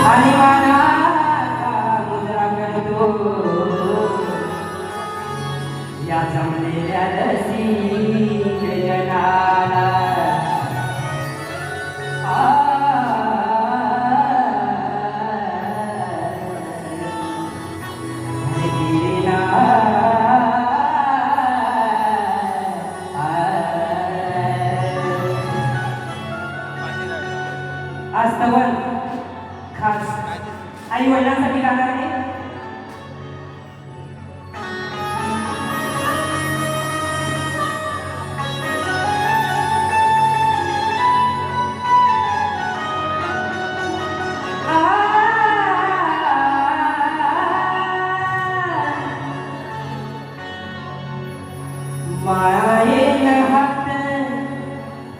आणि मानाचा मुजरा करतो या जमलेल्या रसिक जनाला. आज तवन खास आई वडिलांसाठी गाणार आहे. मायेन हात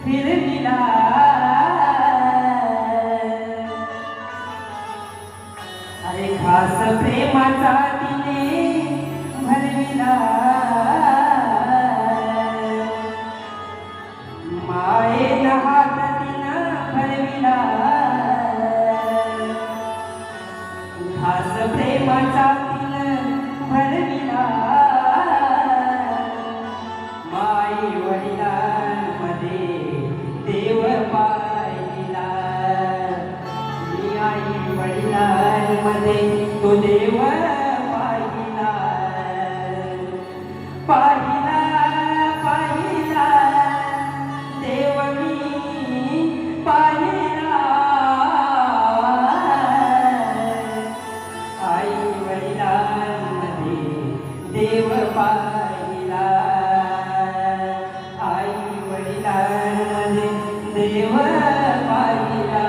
फिरविला अरे खास प्रेमाचा तिने भरविला. मायेन हात तिनं भरविला खास प्रेमाचा तिनं भरविला. आई वडिलांमध्ये देव पाहिला. मी आई वडिलांमध्ये तो देव पाहिला. पाहिला पाहिला देव मी पाहिला. आई वडिलांमध्ये देव पाहिला. देव पाहिला.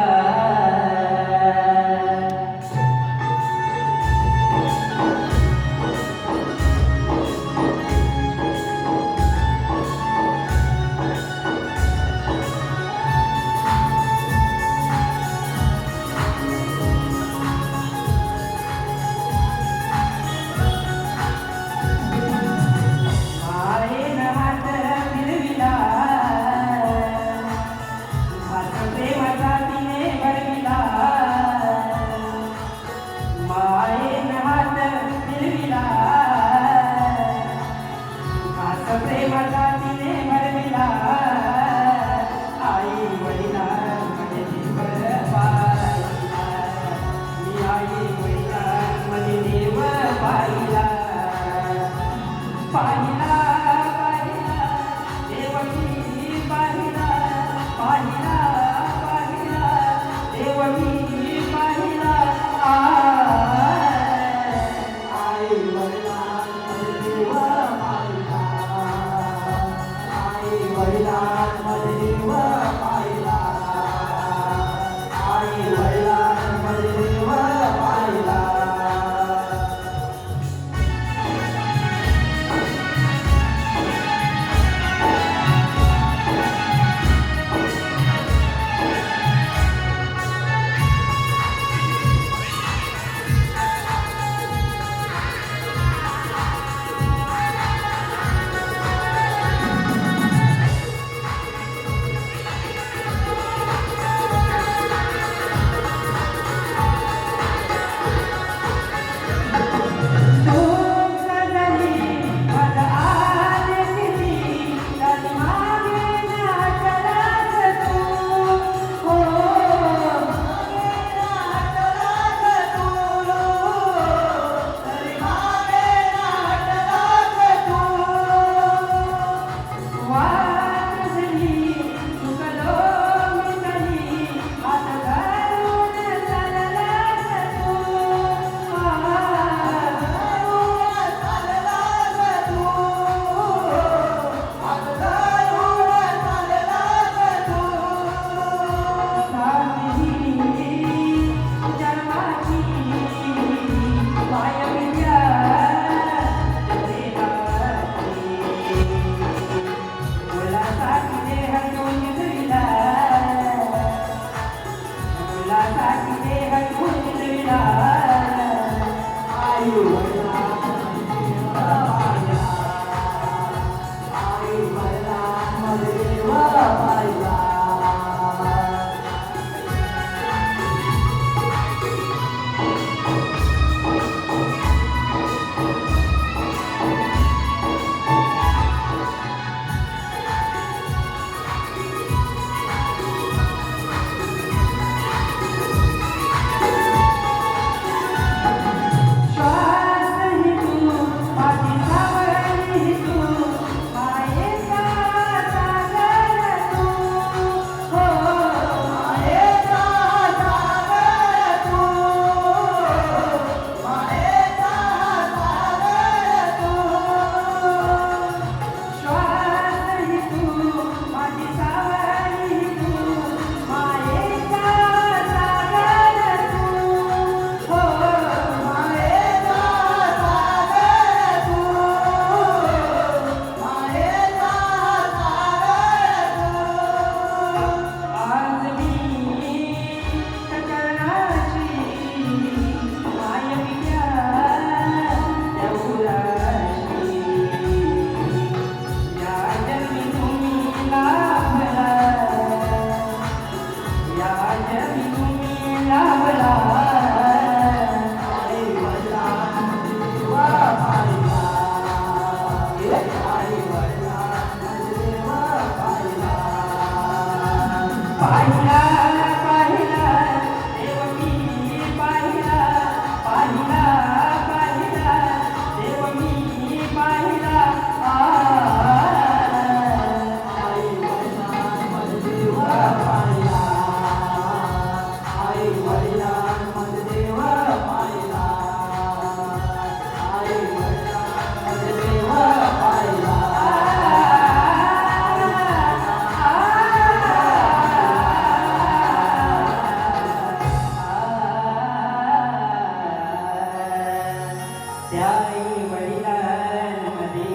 त्याई वडिलांमध्ये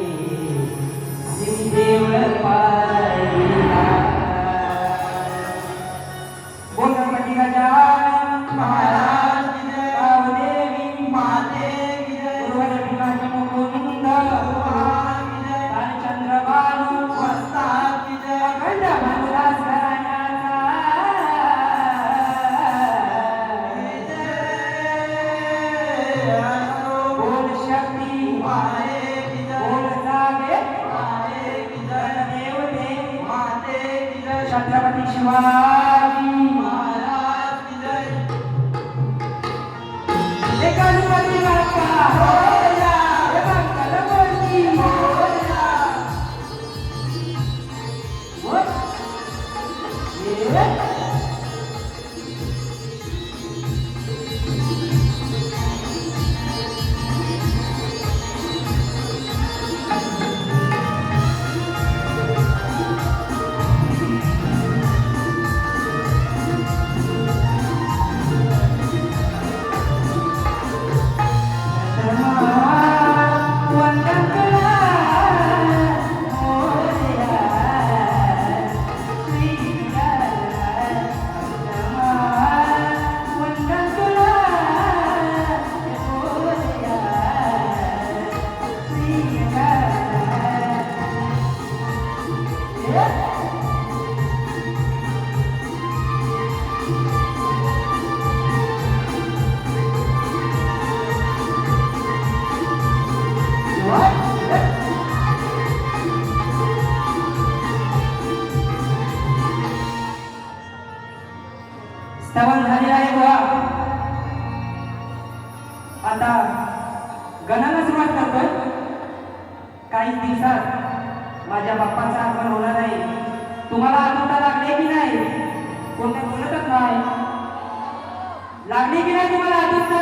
देवळ पाहिला बोल गणपती गजानन महाराज की जय गावदेवी माते की जय गुरुवर भिकाजी मुकुंद भगवान की जय भालचंद्र बालू वस्ताद की जय अखंड भानुदास घराण्याचा बोल शक्ती माते की जय बोल जागे माते की जय देवते माते की जय छत्रपती शिवाजी महाराज की जय गणपती बाप्पा होया मंगल मूर्ती होया स्तवन झाले आहे बुवा आता गणाला सुरुवात करतोय काही दिवसात माझ्या बाप्पाचं आगमन होणार आहे तुम्हाला आठवता लागले की नाही कोणत्या बोलतच नाही लागले की नाही तुम्हाला आठवता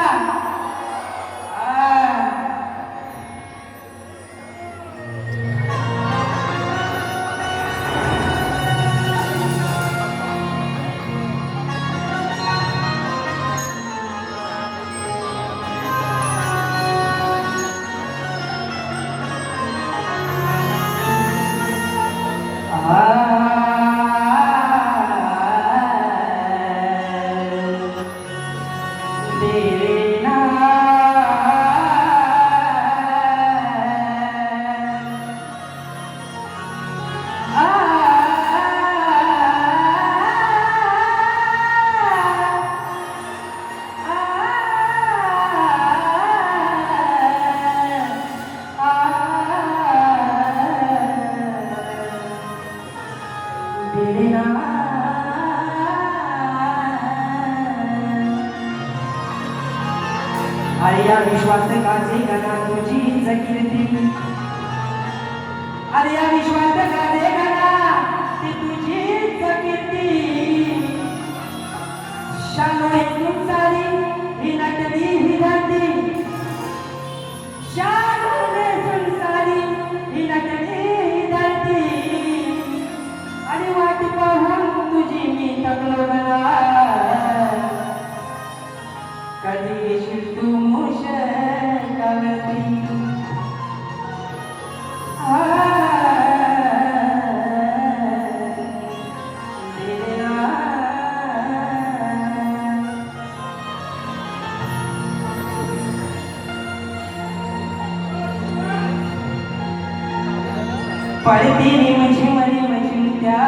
अरे या विश्वासकाचे गणा तुझीच कीर्ती अरे या विश्वासकाचे गणा ती तुझीच कीर्ती शानो एकूण सारी ही नटली ही धरती शानो एकूण सारी ही नटली ही धरती आणि वाट पाहून तुझी मी थकलो गणा कधी येशील तू मुशकावरती पडती रिमझिम रिमझिम त्या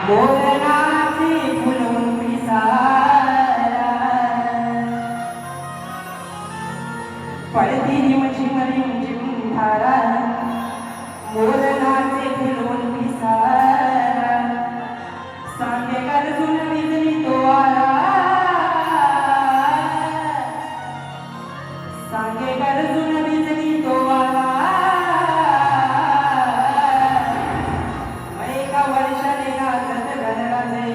मोरनाचे फुलून पिसारा पडती रिमझिम रिमझिम धारा मोरनाचे फुलून पिसारा सांगे गरजून विजली तो आला सांगे गरजून विजली तो आला एका वर्षाने नाचत गणराजे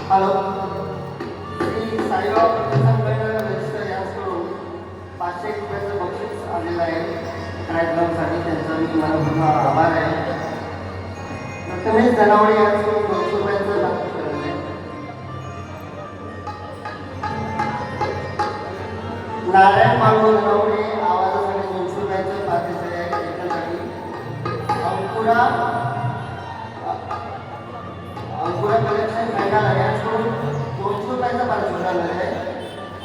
हॅलो, श्री साईबाब रजिस्टर यांच्याकडून 500 रुपयाचं बक्षीस आलेलं आहे कार्यक्रमासाठी. त्यांचा मी मनापासून आभार आहे. प्रथमेश जनावडे यांच्याकडून 200 रुपयाचं दाखल केलेलं आहे. नारायण बाळू जनावडे आवाजासाठी 200 रुपयाचं पारितोषिक आहे कीर्तनासाठी. अंकुरा कलेक्शन मैदान यांच्याकडून 200 रुपयाचा पारितोषिक आलेलं आहे.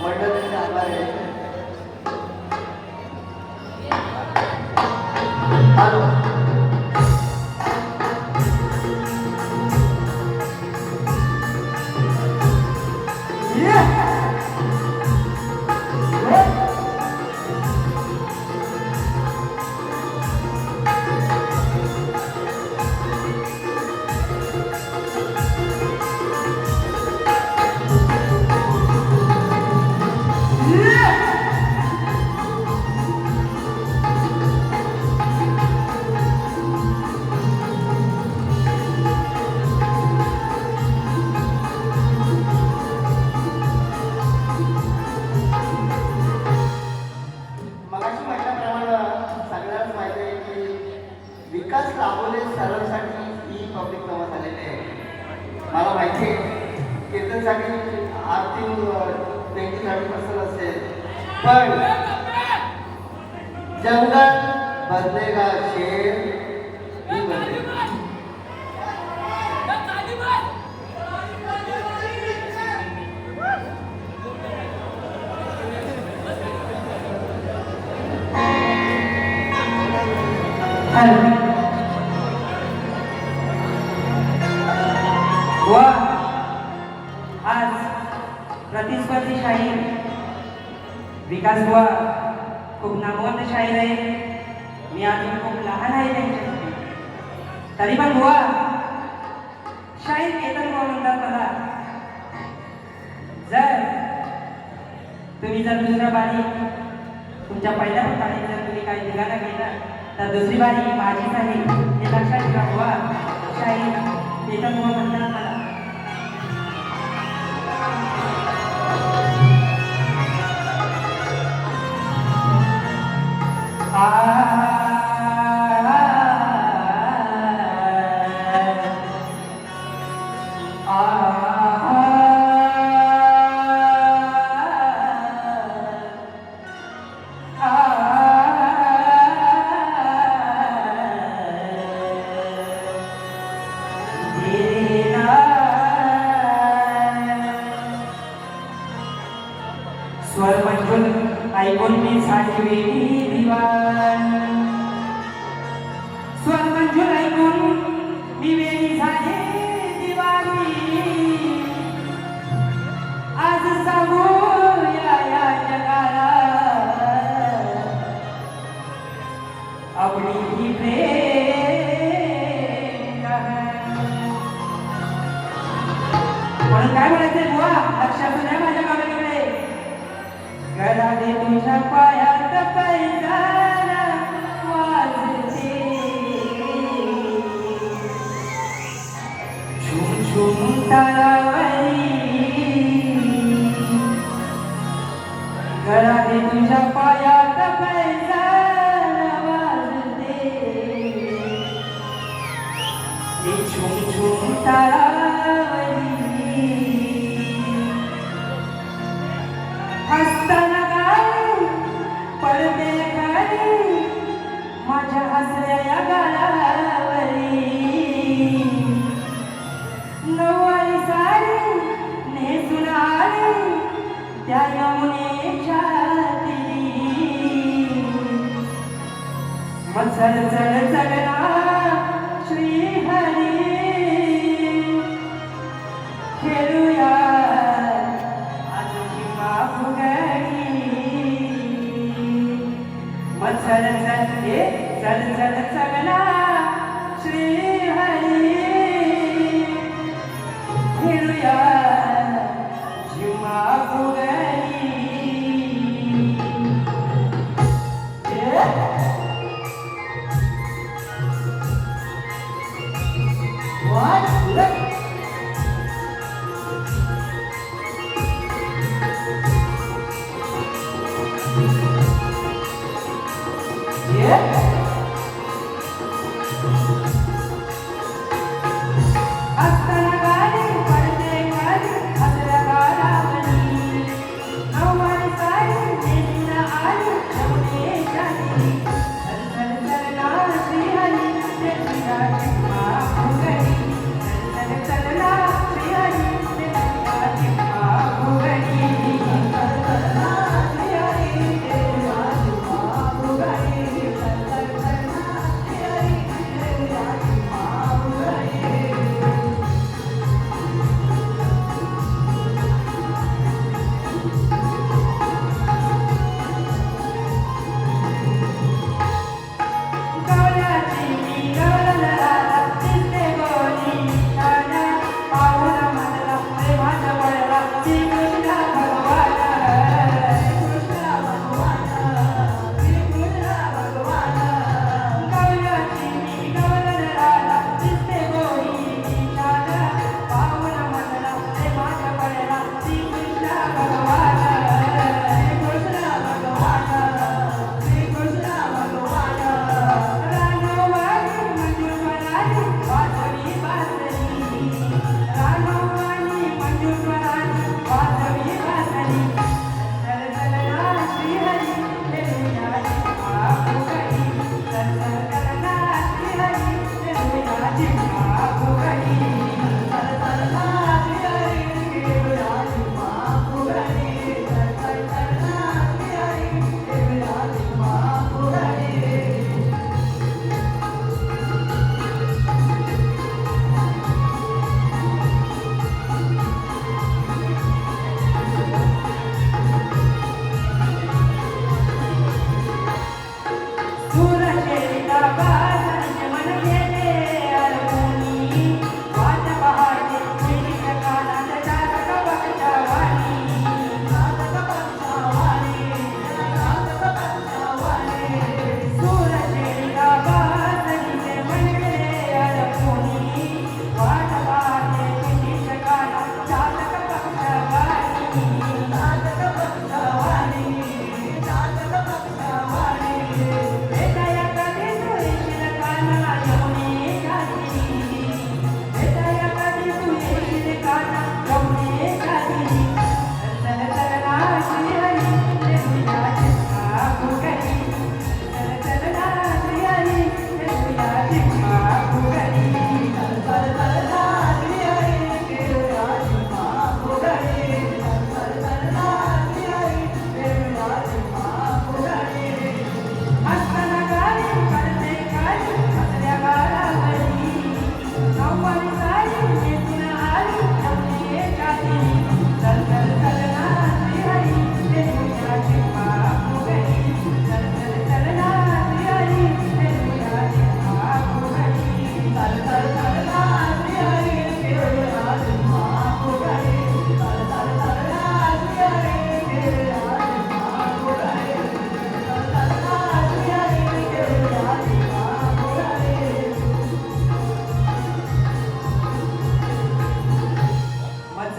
मंडळाचे आभार आहे. हॅलो, मगाशी म्हटल्याप्रमाणे सगळ्यांनाच माहिती आहे की विकास राबवले सर्वांसाठी ही पब्लिक जमा झालेली आहे. मला माहिती आहे कीर्तनसाठी आर्थिक 20-30% असेल, पण जंगल बदलेगा शेर ही बदलेगा. वा आज प्रतिस्पर्धी शाहीर विकास बुवा खूप नामवंत शाहीर आहे. मी अजून खूप लहान आहे त्यांच्यासाठी, तरी पण बुवा शाहीर केतन बुवा म्हणतात मला. तुम्ही जर दुसऱ्या बारी तुमच्या पहिल्या बारीत जर तुम्ही काही निघाला गेला तर दुसरी बारी माझीच आहे हे लक्षात ठेवा बुवा. शाहीर केतन बुवा म्हणतात मला. स्वर मंजूर ऐकून मी साजवी दिवान. स्वर मंजूर ऐकून मी वेळी झाले दिवाणी. आज सांगू या जगाला आपली ही प्रेम कहाणी. म्हणून काय म्हणायचंय बुवा, लक्षात नाही माझ्या कामाकडे. गळा दे तुझ्या पायात पैजारा वाजते, झुम झुम तारावरी. गळा दे तुझ्या पायात पैजारा वाजते, झुम झुम तारावरी. हसताना गाई पडते खाली माझ्या हसऱ्या गालावरी. नऊवारी साडी नेसून आली त्या यमुनेच्या तीरी. मग चल चल चलना श्रीहरी, खेळूया चल चल चल चल चलना श्री हरी, फिरूया जिमा फुगरी.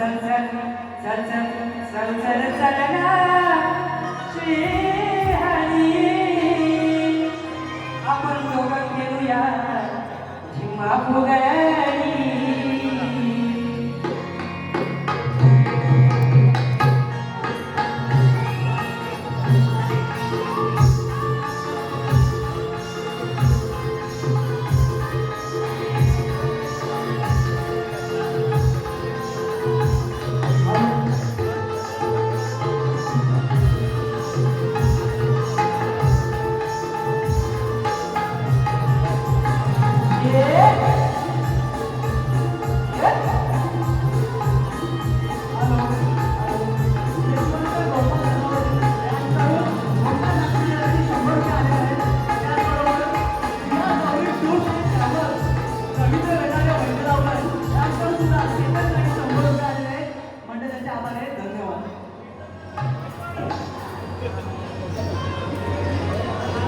चल चल चल चल चल चल चल ना श्री हरी आपण दोघं खेळूया झिम्मा फुगडी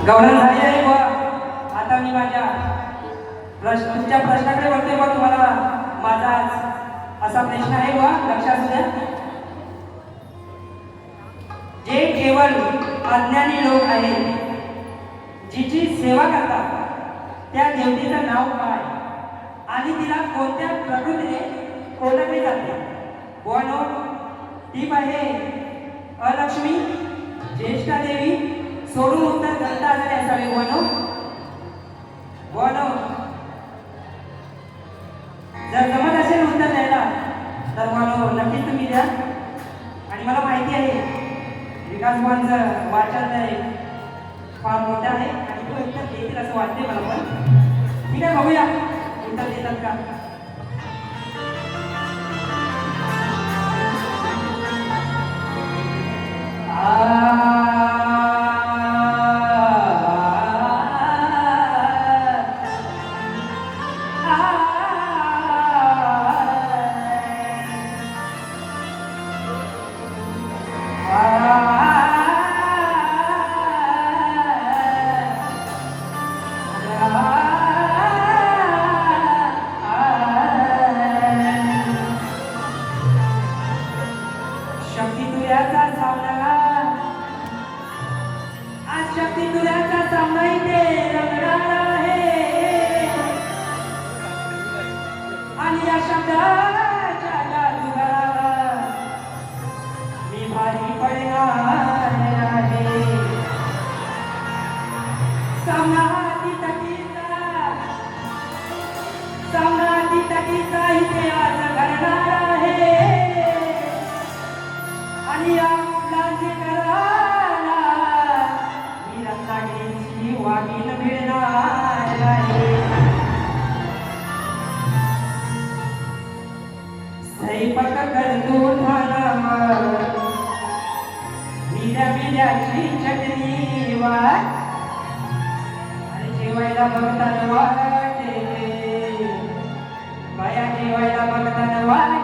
गौरव झाली आहे बुवा. आता मी माझ्या तुमच्या प्रश्नाकडे वळते बुवा. तुम्हाला माझा असा प्रश्न आहे बुवा, लक्षात द्या. जे केवळ अज्ञानी लोक आहेत जिची सेवा करतात त्या देवतेचं नाव काय आणि तिला कोणत्या प्रकृतीने कोणाकडे जाते बुवा? नो टीप आहे अलक्ष्मी, ज्येष्ठा देवी, सोडून उत्तर करता आले असावे बोनो. जर जमत असेल उत्तर द्यायला तर बोनो नक्कीच तुम्ही द्या. आणि मला माहिती आहे विकास भवनचं वाचनालय फार मोठं आहे आणि तो उत्तर देतील असं वाटते मला पण. ठीक आहे, बघूया उत्तर देतात का. शक्ती तुझ्याचा सामना, आज शक्ती तुझ्याचा सामना इथे रंगणार आहे आणि या शब्दाच्या जादूगाराला मी भारी पडणार आहे. सामना तितकीचा इथे आज घडणार आहे आणि या मुलांची कराला ही रत्नागिरीची वाघीण मिळणार आहे. स्वयंपाक करतो ठाणावर मिऱ्याची चटणी वाट आणि जेवायला बघताना वाटे बाया जेवायला बघताना वाट